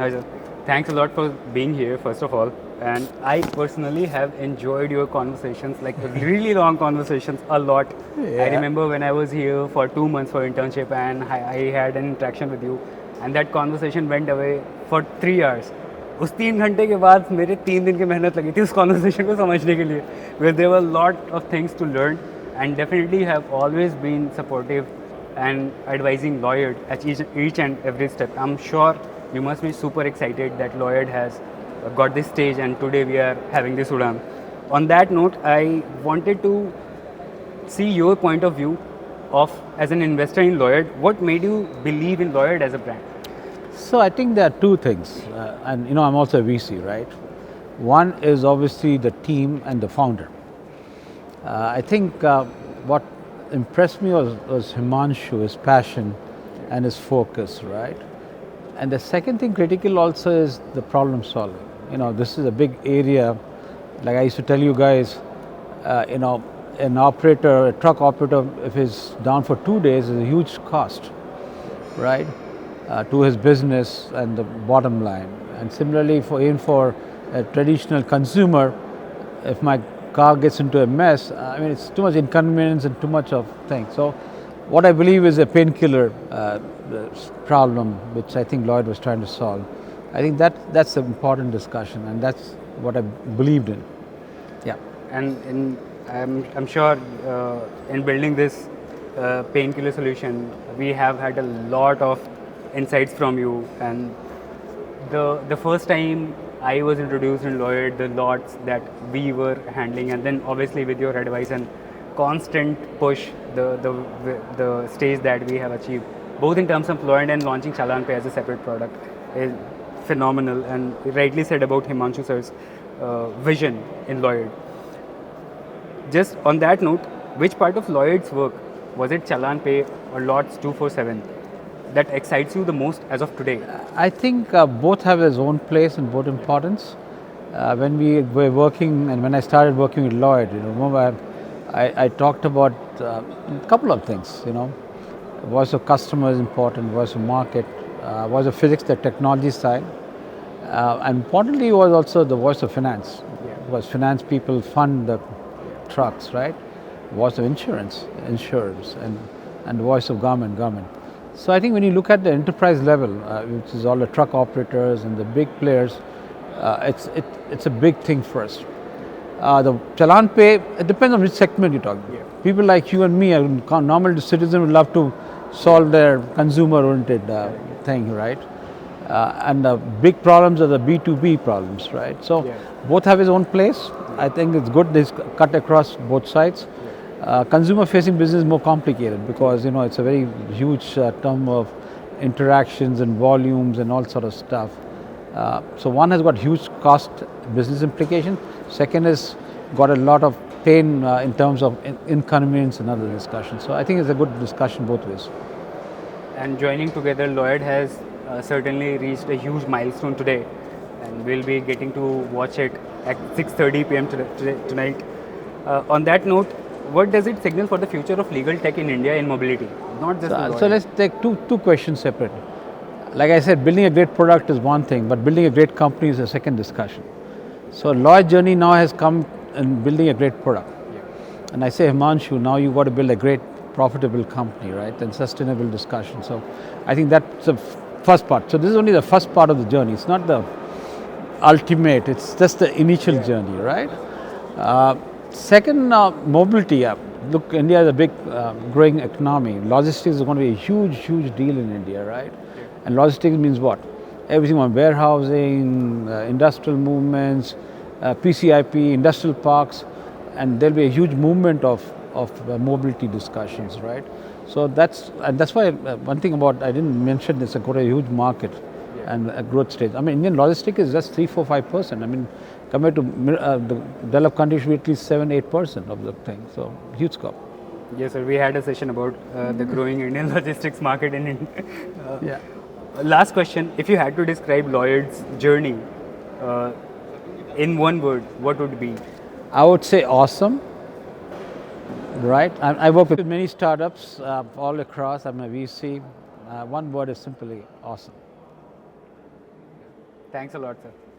Hi, sir. Thanks a lot for being here, first of all. And I personally have enjoyed your conversations, like really long conversations, a lot. I Yeah. remember when I was here for 2 months for internship and I had an interaction with you, and that conversation went away for 3 hours. उस 3 घंटे के बाद मेरे 3 दिन की मेहनत लगी थी उस कॉन्वर्सेशन को समझने के लिए where there were a lot of things to learn and definitely have always been supportive and advising Lloyd at each and every step. I'm sure you must be super excited that Lloyd has got this stage and today we are having this Udaan. On that note, I wanted to see your point of view of as an investor in Lloyd. What made you believe in Lloyd as a brand? So I think there are two things, and I'm also a VC, right? One is obviously the team and the founder. I think what impressed me was Himanshu, his passion and his focus, right? And the second thing critical also is the problem solving. This is a big area. Like I used to tell you guys, an operator, a truck operator, if he's down for 2 days, is a huge cost, right? To his business and the bottom line. And similarly, even for a traditional consumer, if my car gets into a mess, it's too much inconvenience and too much of things. So, what I believe is a painkiller problem, which I think Lloyd was trying to solve. I think that's an important discussion, and that's what I believed in. Yeah. And I'm sure in building this painkiller solution, we have had a lot of insights from you. And the first time I was introduced in Lloyd, the lots that we were handling, and then obviously with your advice and constant push, the stage that we have achieved, both in terms of Lloyd and launching ChallanPay as a separate product, is phenomenal. And rightly said about Himanshu sir's vision in Lloyd. Just on that note, which part of Lloyd's work, was it ChallanPay or Lots 247, that excites you the most as of today? I think both have its own place and both importance. When we were working and when I started working with Lloyd, remember I talked about a couple of things. Voice of customer is important, voice of market, voice of physics, the technology side. And importantly was also the voice of finance. Yeah. Because finance people fund the trucks, right? Voice of insurance, and the voice of government. So I think when you look at the enterprise level, which is all the truck operators and the big players, it's a big thing for us. The ChallanPay, it depends on which segment you talk. Yeah. People like you and me, a normal citizen, would love to solve their consumer-oriented thing, right? And the big problems are the B2B problems, right? So Yeah. both have its own place. I think it's good this cut across both sides. Consumer-facing business is more complicated because it's a very huge term of interactions and volumes and all sort of stuff. So one has got huge cost business implication. Second has got a lot of pain in terms of inconvenience and other discussions. So I think it's a good discussion both ways. And joining together, Lloyd has certainly reached a huge milestone today, and we'll be getting to watch it at 6:30 p.m. tonight. On that note, what does it signal for the future of legal tech in India in mobility? Not just So let's take two questions separately. Like I said, building a great product is one thing, but building a great company is a second discussion. So Lloyd's journey now has come in building a great product. And I say, Himanshu, now you've got to build a great profitable company, right? And sustainable discussion. So I think that's the first part. So this is only the first part of the journey. It's not the ultimate, it's just the initial journey, right? Second, mobility. Look, India is a big growing economy. Logistics is going to be a huge deal in India, right? And logistics means what? Everything on warehousing, industrial movements, PCIP, industrial parks, and there'll be a huge movement of mobility discussions, right? So that's why one thing about I didn't mention this. It's got a huge market and a growth stage. Indian logistics is just 3-4-5%. Compared to the developed countries, should be at least 7-8% of the thing. So huge scope. Yes, sir. We had a session about the growing Indian logistics market in India. Yeah. Last question: if you had to describe Lloyd's journey in one word, what would it be? I would say awesome. Right. I work with many startups all across. I'm a VC. One word is simply awesome. Thanks a lot, sir.